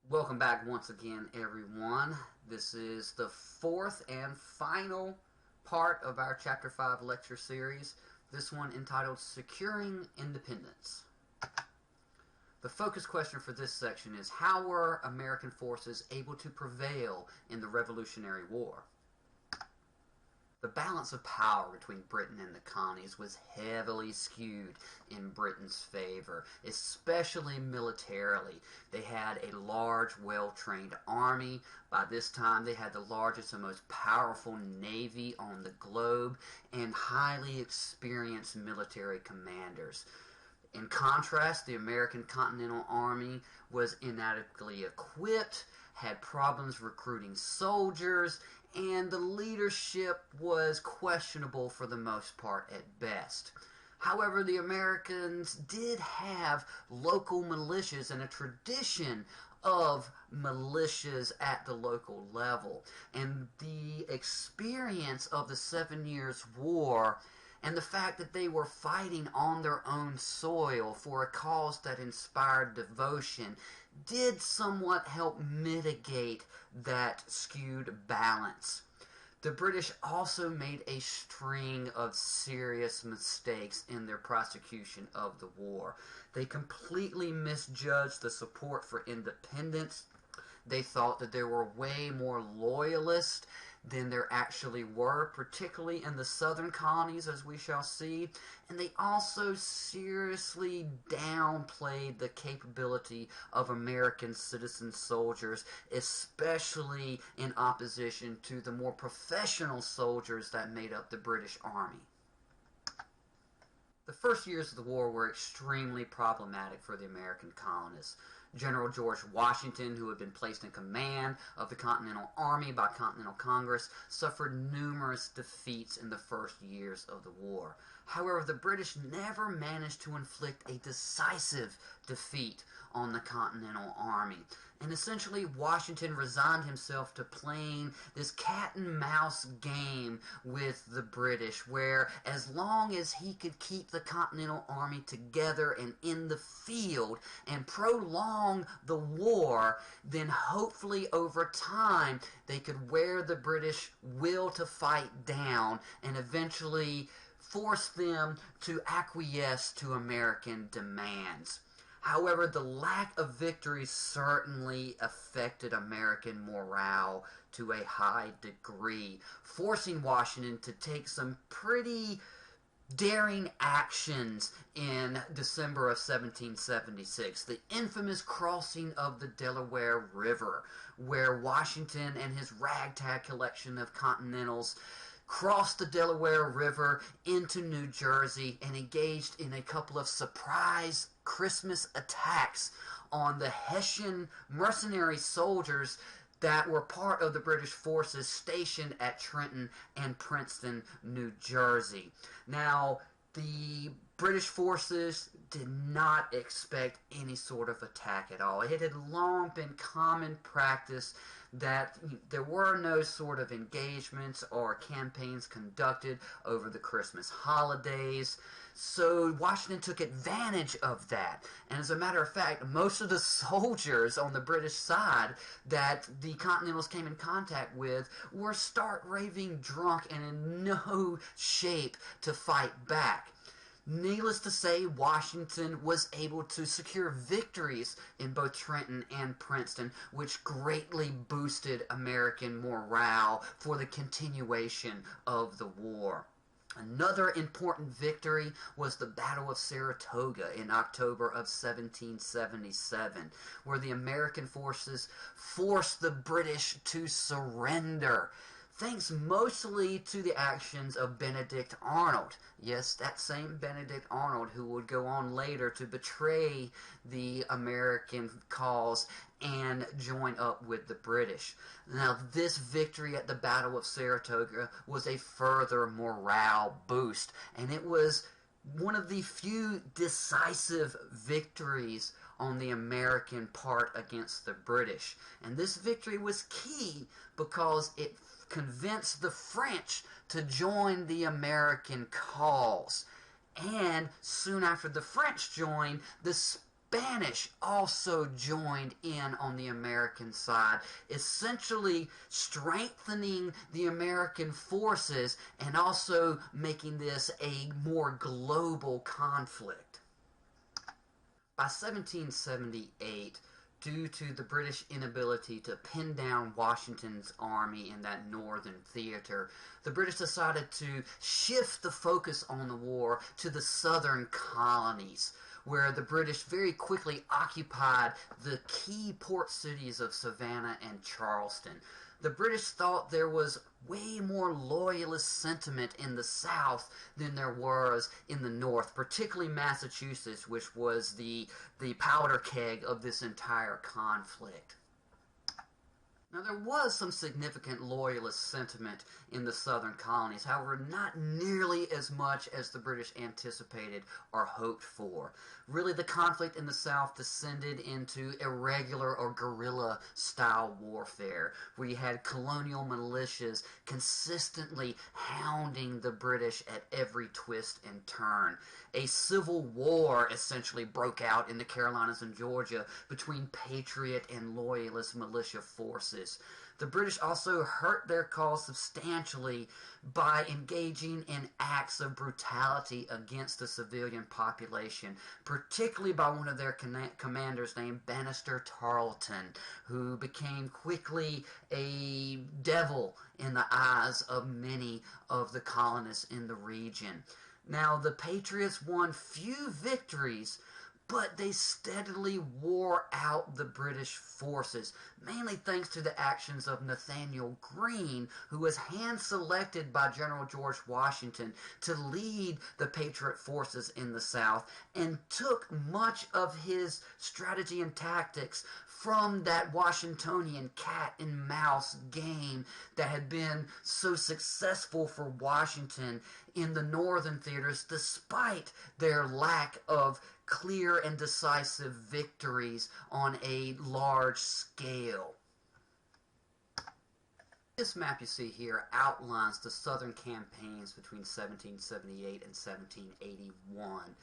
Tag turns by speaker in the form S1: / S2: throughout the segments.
S1: Welcome back once again, everyone. This is the fourth and final part of our Chapter 5 lecture series, this one entitled Securing Independence. The focus question for this section is, how were American forces able to prevail in the Revolutionary War? The balance of power between Britain and the colonies was heavily skewed in Britain's favor, especially militarily. They had a large, well-trained army. By this time, they had the largest and most powerful navy on the globe and highly experienced military commanders. In contrast, the American Continental Army was inadequately equipped, had problems recruiting soldiers, and the leadership was questionable for the most part at best. However, the Americans did have local militias and a tradition of militias at the local level. And the experience of the 7 Years' War and the fact that they were fighting on their own soil for a cause that inspired devotion did somewhat help mitigate that skewed balance. The British also made a string of serious mistakes in their prosecution of the war. They completely misjudged the support for independence. They thought that there were way more loyalists than there actually were, particularly in the southern colonies, as we shall see. And they also seriously downplayed the capability of American citizen soldiers, especially in opposition to the more professional soldiers that made up the British Army. The first years of the war were extremely problematic for the American colonists. General George Washington, who had been placed in command of the Continental Army by Continental Congress, suffered numerous defeats in the first years of the war. However, the British never managed to inflict a decisive defeat on the Continental Army. And essentially, Washington resigned himself to playing this cat-and-mouse game with the British, where as long as he could keep the Continental Army together and in the field and prolong the war, then hopefully over time they could wear the British will to fight down and eventually force them to acquiesce to American demands. However, the lack of victory certainly affected American morale to a high degree, forcing Washington to take some pretty daring actions in December of 1776, the infamous crossing of the Delaware River, where Washington and his ragtag collection of Continentals crossed the Delaware River into New Jersey and engaged in a couple of surprise Christmas attacks on the Hessian mercenary soldiers that were part of the British forces stationed at Trenton and Princeton, New Jersey. Now, the British forces did not expect any sort of attack at all. It had long been common practice that there were no sort of engagements or campaigns conducted over the Christmas holidays. So Washington took advantage of that. And as a matter of fact, most of the soldiers on the British side that the Continentals came in contact with were stark raving drunk and in no shape to fight back. Needless to say, Washington was able to secure victories in both Trenton and Princeton, which greatly boosted American morale for the continuation of the war. Another important victory was the Battle of Saratoga in October of 1777, where the American forces forced the British to surrender, thanks mostly to the actions of Benedict Arnold. Yes, that same Benedict Arnold who would go on later to betray the American cause and join up with the British. Now, this victory at the Battle of Saratoga was a further morale boost, and it was one of the few decisive victories on the American part against the British. And this victory was key because it convinced the French to join the American cause. And soon after the French joined, the Spanish also joined in on the American side, essentially strengthening the American forces and also making this a more global conflict. By 1778, due to the British inability to pin down Washington's army in that northern theater, the British decided to shift the focus on the war to the southern colonies, where the British very quickly occupied the key port cities of Savannah and Charleston. The British thought there was way more loyalist sentiment in the South than there was in the North, particularly Massachusetts, which was the powder keg of this entire conflict. Now, there was some significant loyalist sentiment in the southern colonies, however, not nearly as much as the British anticipated or hoped for. Really, the conflict in the South descended into irregular or guerrilla-style warfare, where you had colonial militias consistently hounding the British at every twist and turn. A civil war essentially broke out in the Carolinas and Georgia between patriot and loyalist militia forces. The British also hurt their cause substantially by engaging in acts of brutality against the civilian population, particularly by one of their commanders named Banastre Tarleton, who became quickly a devil in the eyes of many of the colonists in the region. Now, the Patriots won few victories, but they steadily wore out the British forces, mainly thanks to the actions of Nathaniel Greene, who was hand-selected by General George Washington to lead the Patriot forces in the South, and took much of his strategy and tactics from that Washingtonian cat and mouse game that had been so successful for Washington in the northern theaters, despite their lack of clear and decisive victories on a large scale. This map you see here outlines the southern campaigns between 1778 and 1781.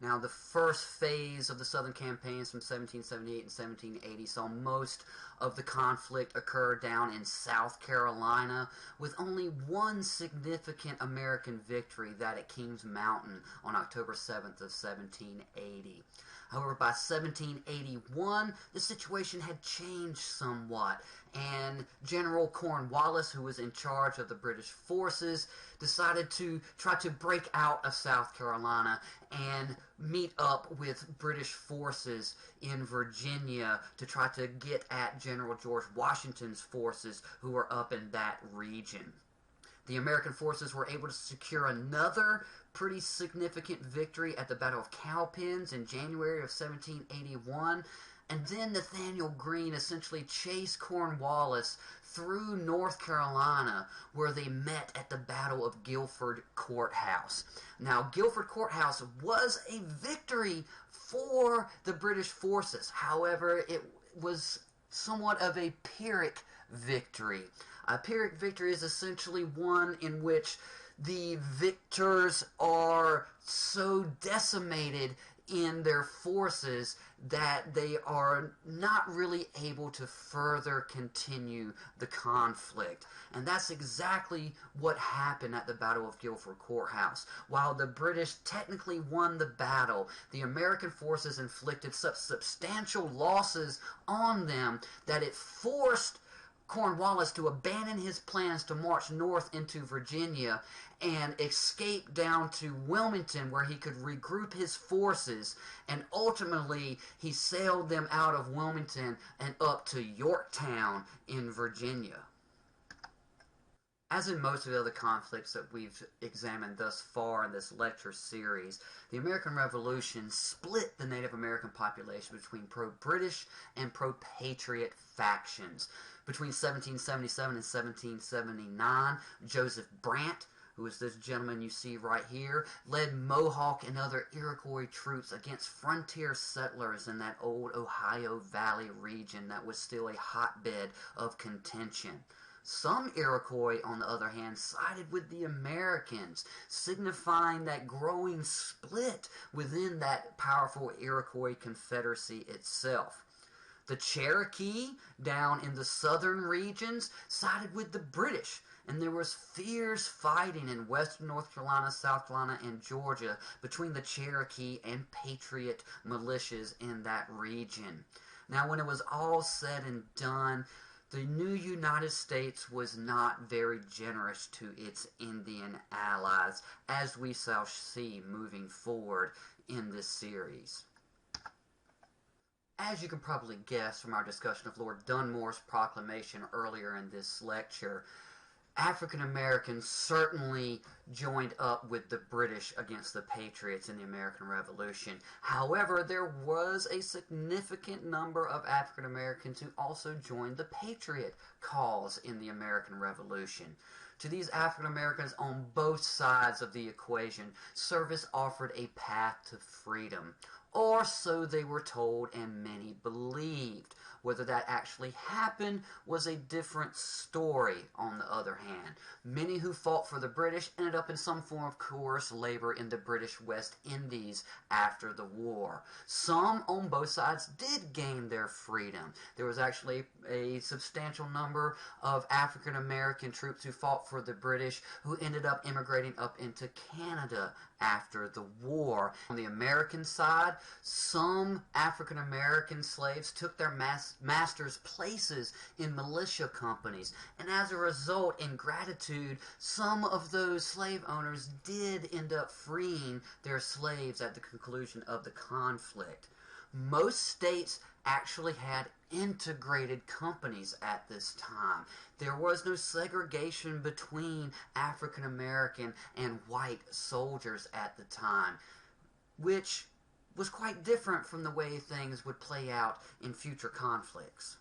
S1: Now, the first phase of the Southern campaigns from 1778 and 1780 saw most of the conflict occur down in South Carolina, with only one significant American victory, that at Kings Mountain on October 7th of 1780. However, by 1781, the situation had changed somewhat, and General Cornwallis, who was in charge of the British forces, decided to try to break out of South Carolina and meet up with British forces in Virginia to try to get at General George Washington's forces who were up in that region. The American forces were able to secure another pretty significant victory at the Battle of Cowpens in January of 1781, and then Nathaniel Greene essentially chased Cornwallis through North Carolina, where they met at the Battle of Guilford Courthouse. Now, Guilford Courthouse was a victory for the British forces. However, it was somewhat of a Pyrrhic victory. A Pyrrhic victory is essentially one in which the victors are so decimated in their forces that they are not really able to further continue the conflict. And that's exactly what happened at the Battle of Guilford Courthouse. While the British technically won the battle, the American forces inflicted such substantial losses on them that it forced Cornwallis to abandon his plans to march north into Virginia and escape down to Wilmington, where he could regroup his forces, and ultimately he sailed them out of Wilmington and up to Yorktown in Virginia. As in most of the other conflicts that we've examined thus far in this lecture series, the American Revolution split the Native American population between pro-British and pro-Patriot factions. Between 1777 and 1779, Joseph Brant, who is this gentleman you see right here, led Mohawk and other Iroquois troops against frontier settlers in that old Ohio Valley region that was still a hotbed of contention. Some Iroquois, on the other hand, sided with the Americans, signifying that growing split within that powerful Iroquois confederacy itself. The Cherokee, down in the southern regions, sided with the British, and there was fierce fighting in western North Carolina, South Carolina, and Georgia between the Cherokee and Patriot militias in that region. Now, when it was all said and done, the new United States was not very generous to its Indian allies, as we shall see moving forward in this series. As you can probably guess from our discussion of Lord Dunmore's proclamation earlier in this lecture, African Americans certainly joined up with the British against the Patriots in the American Revolution. However, there was a significant number of African Americans who also joined the Patriot cause in the American Revolution. To these African Americans on both sides of the equation, service offered a path to freedom. Or so they were told and many believed. Whether that actually happened was a different story, on the other hand. Many who fought for the British ended up in some form of coerced labor in the British West Indies after the war. Some on both sides did gain their freedom. There was actually a substantial number of African American troops who fought for the British who ended up immigrating up into Canada after the war. On the American side, some African American slaves took their masters' places in militia companies, and as a result, in gratitude, some of those slave owners did end up freeing their slaves at the conclusion of the conflict. Most states actually had integrated companies at this time. There was no segregation between African American and white soldiers at the time, which was quite different from the way things would play out in future conflicts.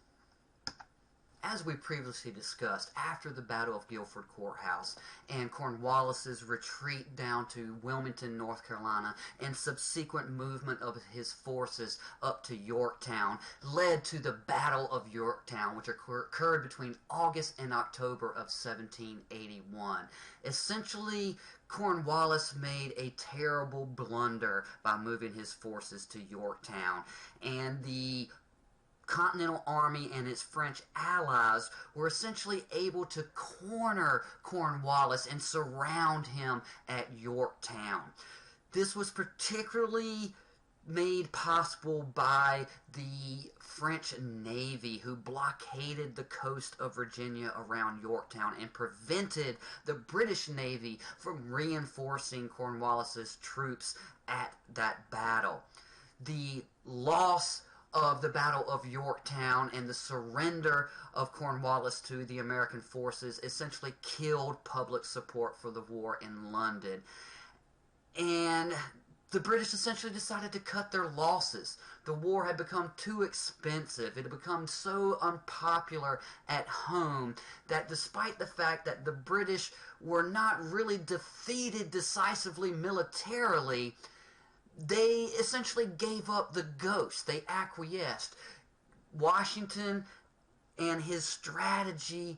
S1: As we previously discussed, after the Battle of Guilford Courthouse and Cornwallis's retreat down to Wilmington, North Carolina, and subsequent movement of his forces up to Yorktown, led to the Battle of Yorktown, which occurred between August and October of 1781. Essentially, Cornwallis made a terrible blunder by moving his forces to Yorktown, and the Continental Army and its French allies were essentially able to corner Cornwallis and surround him at Yorktown. This was particularly made possible by the French Navy, who blockaded the coast of Virginia around Yorktown and prevented the British Navy from reinforcing Cornwallis's troops at that battle. The loss of the Battle of Yorktown and the surrender of Cornwallis to the American forces essentially killed public support for the war in London. And the British essentially decided to cut their losses. The war had become too expensive. It had become so unpopular at home that despite the fact that the British were not really defeated decisively militarily, they essentially gave up the ghost. They acquiesced. Washington and his strategy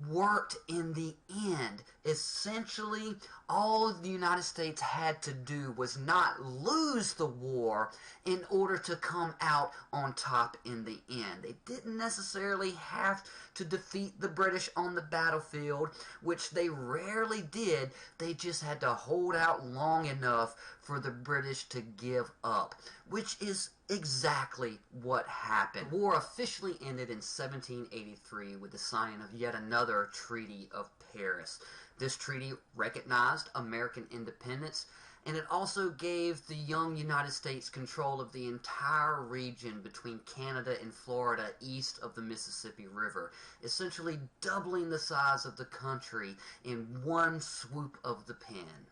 S1: worked in the end. Essentially, all the United States had to do was not lose the war in order to come out on top in the end. They didn't necessarily have to defeat the British on the battlefield, which they rarely did. They just had to hold out long enough for the British to give up, which is exactly what happened. The war officially ended in 1783 with the signing of yet another Treaty of Paris. This treaty recognized American independence, and it also gave the young United States control of the entire region between Canada and Florida east of the Mississippi River, essentially doubling the size of the country in one swoop of the pen.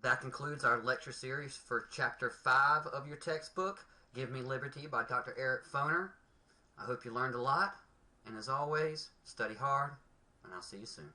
S1: That concludes our lecture series for Chapter 5 of your textbook, Give Me Liberty by Dr. Eric Foner. I hope you learned a lot, and as always, study hard, and I'll see you soon.